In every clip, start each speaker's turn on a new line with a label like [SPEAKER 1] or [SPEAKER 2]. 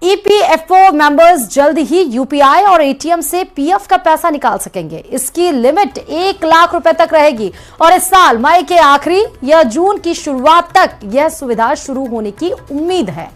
[SPEAKER 1] EPFO members जल्द ही UPI और ATM से पीएफ का पैसा निकाल सकेंगे। इसकी लिमिट 1 लाख रुपए तक रहेगी और इस साल मई के आखिरी या जून की शुरुआत तक यह सुविधा शुरू होने की उम्मीद है।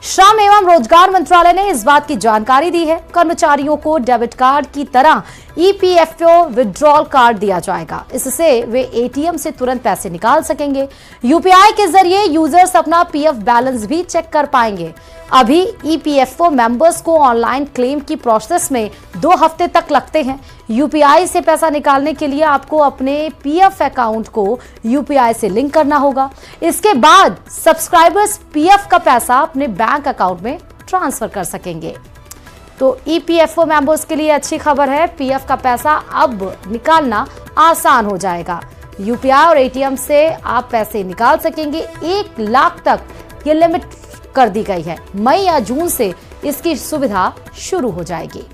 [SPEAKER 1] श्रम एवं रोजगार मंत्रालय ने इस बात की जानकारी दी है। कर्मचारियों को डेबिट कार्ड की तरह ईपीएफओ विड्रॉल कार्ड दिया जाएगा। इससे वे एटीएम से तुरंत पैसे निकाल सकेंगे। यूपीआई के जरिए यूजर्स अपना पीएफ बैलेंस भी चेक कर पाएंगे। अभी ईपीएफओ मेंबर्स को ऑनलाइन क्लेम की प्रोसेस में 2 हफ्ते तक लगते हैं। यूपीआई से पैसा निकालने के लिए आपको अपने पीएफ अकाउंट को यूपीआई से लिंक करना होगा। इसके बाद सब्सक्राइबर्स पीएफ का पैसा अपने बैंक अकाउंट में ट्रांसफर कर सकेंगे। तो ईपीएफओ मेंबर्स के लिए अच्छी खबर है, पीएफ का पैसा अब निकालना आसान हो जाएगा। यूपीआई और एटीएम से आप पैसे निकाल सकेंगे। 1 लाख तक ये लिमिट कर दी गई है। मई या जून से इसकी सुविधा शुरू हो जाएगी।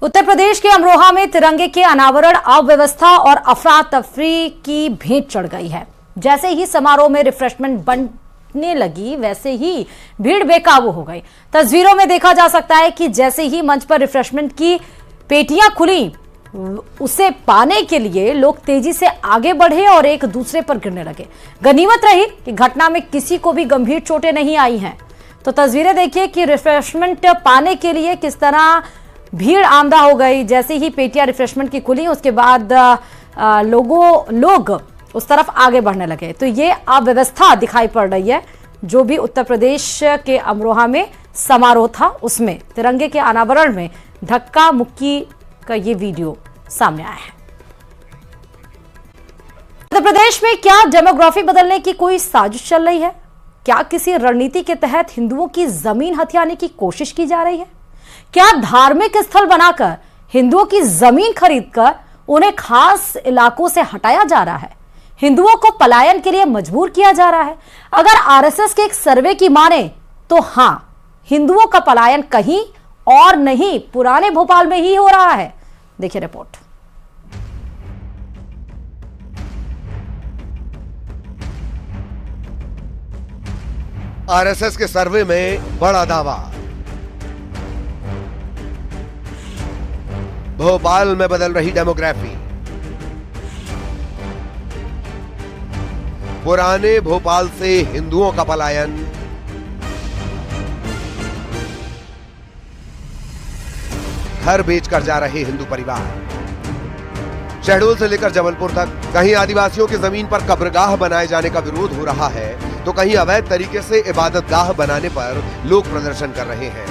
[SPEAKER 1] उत्तर प्रदेश के अमरोहा में तिरंगे के अनावरण अव्यवस्था और अफरा तफरी की भेंट चढ़ गई है। जैसे ही समारोह में रिफ्रेशमेंट बनने लगी, वैसे ही भीड़ बेकाबू हो गई। तस्वीरों में देखा जा सकता है कि जैसे ही मंच पर रिफ्रेशमेंट की पेटियां खुली, उसे पाने के लिए लोग तेजी से आगे बढ़े और एक दूसरे पर गिरने लगे। गनीमत रही कि घटना में किसी को भी गंभीर चोटें नहीं आई हैं। तो तस्वीरें देखिए कि रिफ्रेशमेंट पाने के लिए किस तरह भीड़ आमदा हो गई। जैसे ही पेटियां रिफ्रेशमेंट की खुली, उसके बाद लोग उस तरफ आगे बढ़ने लगे। तो ये अव्यवस्था दिखाई पड़ रही है। जो भी उत्तर प्रदेश के अमरोहा में समारोह था, उसमें तिरंगे के अनावरण में धक्का मुक्की का ये वीडियो सामने आया है। उत्तर प्रदेश में क्या डेमोग्राफी बदलने की कोई साजिश चल रही है? क्या किसी रणनीति के तहत हिंदुओं की जमीन हथियाने की कोशिश की जा रही है? क्या धार्मिक स्थल बनाकर हिंदुओं की जमीन खरीदकर उन्हें खास इलाकों से हटाया जा रहा है? हिंदुओं को पलायन के लिए मजबूर किया जा रहा है? अगर आरएसएस के एक सर्वे की माने तो हां, हिंदुओं का पलायन कहीं और नहीं, पुराने भोपाल में ही हो रहा है। देखिए रिपोर्ट।
[SPEAKER 2] आरएसएस के सर्वे में बड़ा दावा। भोपाल में बदल रही डेमोग्राफी। पुराने भोपाल से हिंदुओं का पलायन। घर बेचकर जा रहे हिंदू परिवार। शहडोल से लेकर जबलपुर तक कहीं आदिवासियों की जमीन पर कब्रगाह बनाए जाने का विरोध हो रहा है, तो कहीं अवैध तरीके से इबादतगाह बनाने पर लोग प्रदर्शन कर रहे हैं।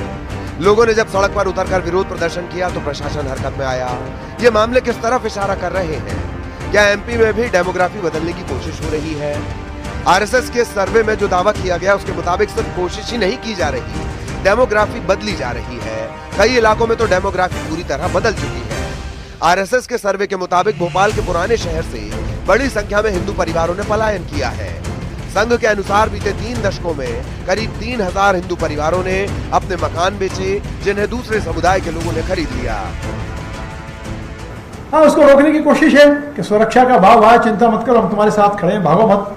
[SPEAKER 2] लोगों ने जब सड़क पर उतरकर विरोध प्रदर्शन किया तो प्रशासन हरकत में आया। ये मामले किस तरफ इशारा कर रहे हैं? क्या एमपी में भी डेमोग्राफी बदलने की कोशिश हो रही है? आरएसएस के सर्वे में जो दावा किया गया उसके मुताबिक सिर्फ कोशिश ही नहीं की जा रही, डेमोग्राफी बदली जा रही है। कई इलाकों में तो डेमोग्राफी पूरी तरह बदल चुकी है। आरएसएस के सर्वे के मुताबिक भोपाल के पुराने शहर से बड़ी संख्या में हिंदू परिवारों ने पलायन किया है। संघ के अनुसार बीते 3 दशकों में करीब 3000 हिंदू परिवारों ने अपने मकान बेचे, जिन्हें दूसरे समुदाय के लोगों ने खरीद लिया।
[SPEAKER 3] हाँ, उसको रोकने की कोशिश है कि सुरक्षा का भाव है, चिंता मत करो, हम तुम्हारे साथ खड़े हैं, भागो मत,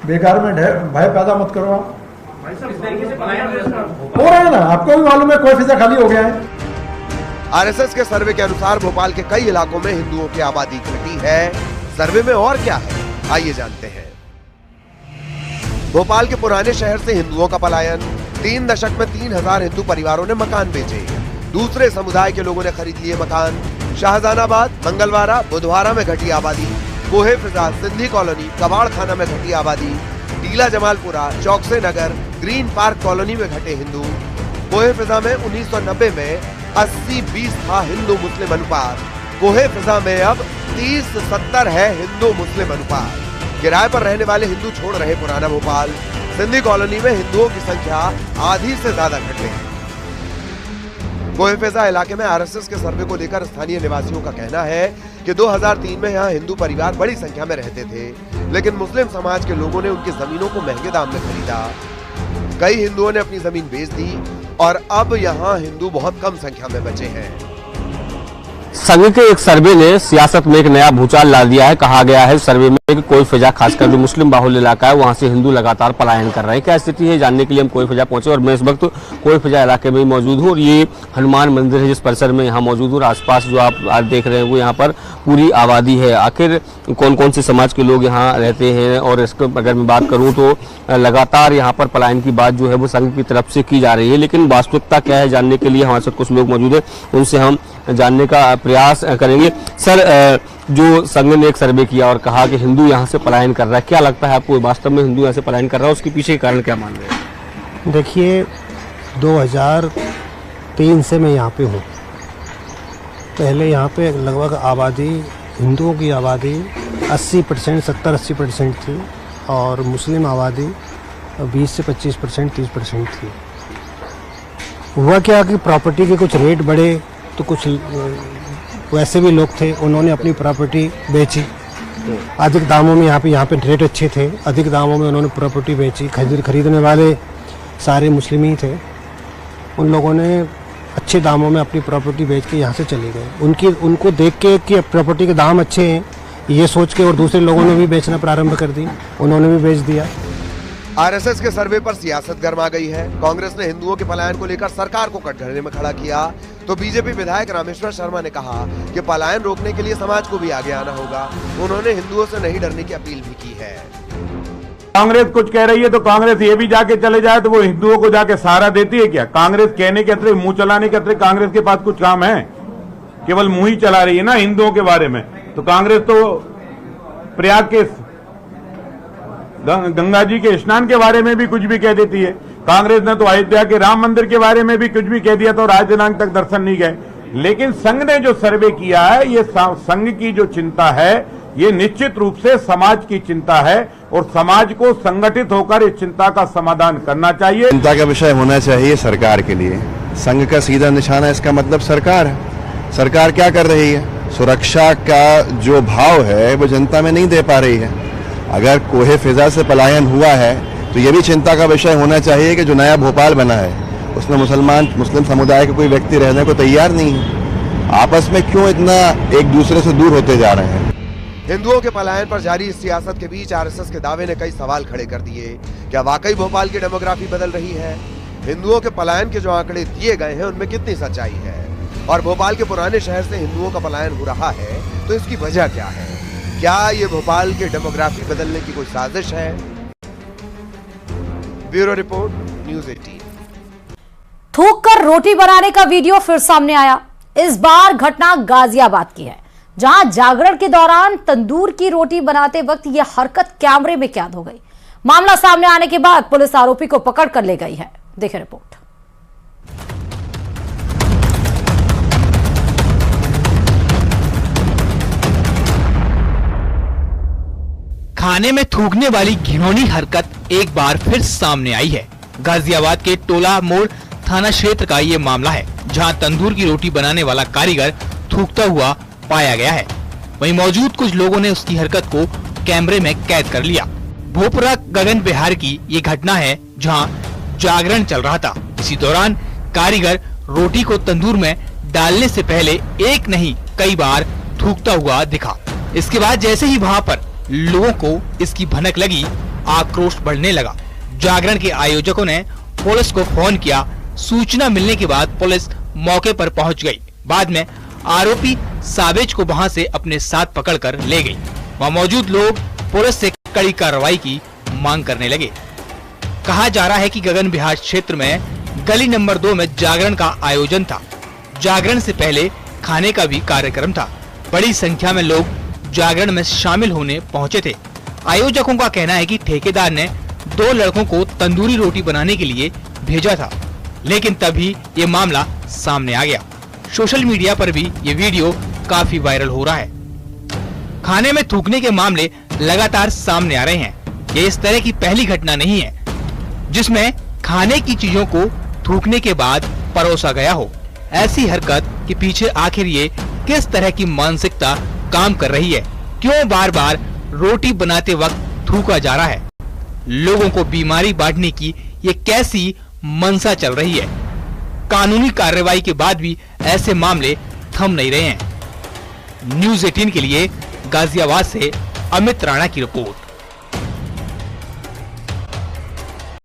[SPEAKER 3] बेकार में भय पैदा मत करो। आप हो रहा है ना, आपको भी मालूम है, कोई फिजा खाली हो गया है।
[SPEAKER 2] आरएसएस के सर्वे के अनुसार भोपाल के कई इलाकों में हिंदुओं की आबादी घटी है। सर्वे में और क्या है, आइए जानते हैं। भोपाल के पुराने शहर से हिंदुओं का पलायन। 3 दशक में 3000 हिंदू परिवारों ने मकान बेचे, दूसरे समुदाय के लोगों ने खरीद लिए मकान। शाहजहानाबाद, मंगलवारा, बुधवारा में घटी आबादी। कोहे फिजा, सिंधी कॉलोनी, कबाड़ खाना में घटी आबादी। टीला जमालपुरा, चौकसे नगर, ग्रीन पार्क कॉलोनी में घटे हिंदू। कोहे फिजा में 1990 में 80-20 था हिंदू मुस्लिम अनुपात। कोहे फिजा में अब 30-70 है हिंदू मुस्लिम अनुपात। किराए पर रहने वाले हिंदू छोड़ रहे पुराना भोपाल। सिंधी कॉलोनी में हिंदुओं की संख्या आधी से ज्यादा घटे। कोहे फिजा इलाके में आरएसएस के सर्वे को लेकर स्थानीय निवासियों का कहना है कि 2003 में यहाँ हिंदू परिवार बड़ी संख्या में रहते थे, लेकिन मुस्लिम समाज के लोगों ने उनकी जमीनों को महंगे दाम में खरीदा। कई हिंदुओं ने अपनी जमीन बेच दी और अब यहाँ हिंदू बहुत कम संख्या में बचे हैं।
[SPEAKER 4] संघ के एक सर्वे ने सियासत में एक नया भूचाल ला दिया है। कहा गया है सर्वे में कोई फिजा, खासकर जो मुस्लिम बाहुल्य इलाका है वहाँ से हिंदू लगातार पलायन कर रहे हैं। क्या स्थिति है जानने के लिए हम कोई फिजा पहुंचे और मैं इस वक्त कोई फिजा इलाके में मौजूद हूँ और ये हनुमान मंदिर है जिस परिसर में यहाँ मौजूद हूँ। आसपास जो आप आज देख रहे हैं वो यहाँ पर पूरी आबादी है। आखिर कौन कौन से समाज के लोग यहाँ रहते हैं और इसको अगर मैं बात करूँ तो लगातार यहाँ पर पलायन की बात जो है वो संघ की तरफ से की जा रही है, लेकिन वास्तविकता क्या है जानने के लिए हमारे साथ कुछ लोग मौजूद हैं, उनसे हम जानने का प्रयास करेंगे। सर, जो संघ ने एक सर्वे किया और कहा कि हिंदू यहाँ से पलायन कर रहा है, क्या लगता है आपको वास्तव में हिंदू यहाँ से पलायन कर रहा है, उसके पीछे कारण क्या मान रहे हैं?
[SPEAKER 5] देखिए, 2003 से मैं यहाँ पे हूँ। पहले यहाँ पे लगभग आबादी, हिंदुओं की आबादी 80%, 70-80% थी और मुस्लिम आबादी 20 से 25%, 30% थी। हुआ क्या कि प्रॉपर्टी के कुछ रेट बढ़े तो कुछ वैसे भी लोग थे, उन्होंने अपनी प्रॉपर्टी बेची अधिक दामों में। यहाँ पे रेट अच्छे थे, अधिक दामों में उन्होंने प्रॉपर्टी बेची। खरीदने वाले सारे मुस्लिम ही थे। उन लोगों ने अच्छे दामों में अपनी प्रॉपर्टी बेच के यहाँ से चले गए। उनको देख के कि प्रॉपर्टी के दाम अच्छे हैं, ये सोच के और दूसरे लोगों ने भी बेचना प्रारंभ कर दी, उन्होंने भी बेच दिया।
[SPEAKER 2] आरएसएस के सर्वे पर सियासत गर्मा गई है। कांग्रेस ने हिंदुओं के पलायन को लेकर सरकार को कटघरे में खड़ा किया, तो बीजेपी विधायक रामेश्वर शर्मा ने कहा कि पलायन रोकने के लिए समाज को भी आगे आना होगा। उन्होंने हिंदुओं से नहीं डरने की अपील भी की है।
[SPEAKER 6] कांग्रेस कुछ कह रही है तो कांग्रेस ये भी जाके चले जाए तो वो हिंदुओं को जाके सहारा देती है क्या? कांग्रेस कहने के अतिरिक्त, मुंह चलाने के अतिरिक्त कांग्रेस के पास कुछ काम है? केवल मुंह ही चला रही है ना हिंदुओं के बारे में। तो कांग्रेस तो प्रयाग के गंगा जी के स्नान के बारे में भी कुछ भी कह देती है। कांग्रेस ने तो अयोध्या के राम मंदिर के बारे में भी कुछ भी कह दिया था और आज दिनांक तक दर्शन नहीं गए। लेकिन संघ ने जो सर्वे किया है, ये संघ की जो चिंता है ये निश्चित रूप से समाज की चिंता है और समाज को संगठित होकर इस चिंता का समाधान करना चाहिए।
[SPEAKER 7] चिंता का विषय होना चाहिए सरकार के लिए। संघ का सीधा निशाना इसका मतलब सरकार है। सरकार क्या कर रही है? सुरक्षा का जो भाव है वो जनता में नहीं दे पा रही है। अगर कोहे फिजा से पलायन हुआ है तो ये भी चिंता का विषय होना चाहिए कि जो नया भोपाल बना है उसमें मुस्लिम समुदाय के कोई व्यक्ति रहने को तैयार नहीं है। आपस में क्यों इतना एक दूसरे से दूर होते जा रहे हैं?
[SPEAKER 2] हिंदुओं के पलायन पर जारी इस सियासत के बीच आरएसएस के दावे ने कई सवाल खड़े कर दिए। क्या वाकई भोपाल की डेमोग्राफी बदल रही है? हिंदुओं के पलायन के जो आंकड़े दिए गए हैं उनमें कितनी सच्चाई है? और भोपाल के पुराने शहर से हिंदुओं का पलायन हो रहा है तो इसकी वजह क्या है? क्या ये भोपाल की डेमोग्राफी बदलने की कोई साजिश है? Bureau report, news 18।
[SPEAKER 1] थूक कर रोटी बनाने का वीडियो फिर सामने आया। इस बार घटना गाजियाबाद की है, जहां जागरण के दौरान तंदूर की रोटी बनाते वक्त यह हरकत कैमरे में कैद हो गई। मामला सामने आने के बाद पुलिस आरोपी को पकड़ कर ले गई है। देखें रिपोर्ट।
[SPEAKER 8] खाने में थूकने वाली घिनौनी हरकत एक बार फिर सामने आई है। गाजियाबाद के टोला मोड़ थाना क्षेत्र का ये मामला है, जहां तंदूर की रोटी बनाने वाला कारीगर थूकता हुआ पाया गया है। वहीं मौजूद कुछ लोगों ने उसकी हरकत को कैमरे में कैद कर लिया। भोपुरा गगन बिहार की ये घटना है, जहां जागरण चल रहा था। इसी दौरान कारीगर रोटी को तंदूर में डालने से पहले एक नहीं कई बार थूकता हुआ दिखा। इसके बाद जैसे ही वहां पर लोगों को इसकी भनक लगी, आक्रोश बढ़ने लगा। जागरण के आयोजकों ने पुलिस को फोन किया। सूचना मिलने के बाद पुलिस मौके पर पहुंच गई। बाद में आरोपी साबिज को वहां से अपने साथ पकड़कर ले गई। वहां मौजूद लोग पुलिस से कड़ी कार्रवाई की मांग करने लगे। कहा जा रहा है कि गगन बिहार क्षेत्र में गली नंबर 2 में जागरण का आयोजन था। जागरण से पहले खाने का भी कार्यक्रम था। बड़ी संख्या में लोग जागरण में शामिल होने पहुंचे थे। आयोजकों का कहना है कि ठेकेदार ने 2 लड़कों को तंदूरी रोटी बनाने के लिए भेजा था, लेकिन तभी ये मामला सामने आ गया। सोशल मीडिया पर भी ये वीडियो काफी वायरल हो रहा है। खाने में थूकने के मामले लगातार सामने आ रहे हैं। ये इस तरह की पहली घटना नहीं है जिसमें खाने की चीजों को थूकने के बाद परोसा गया हो। ऐसी हरकत के पीछे आखिर ये किस तरह की मानसिकता काम कर रही है? क्यों बार बार रोटी बनाते वक्त थूका जा रहा है? लोगों को बीमारी बांटने की ये कैसी मंशा चल रही है? कानूनी कार्रवाई के बाद भी ऐसे मामले थम नहीं रहे हैं। न्यूज़ 18 के लिए गाजियाबाद से अमित राणा की रिपोर्ट।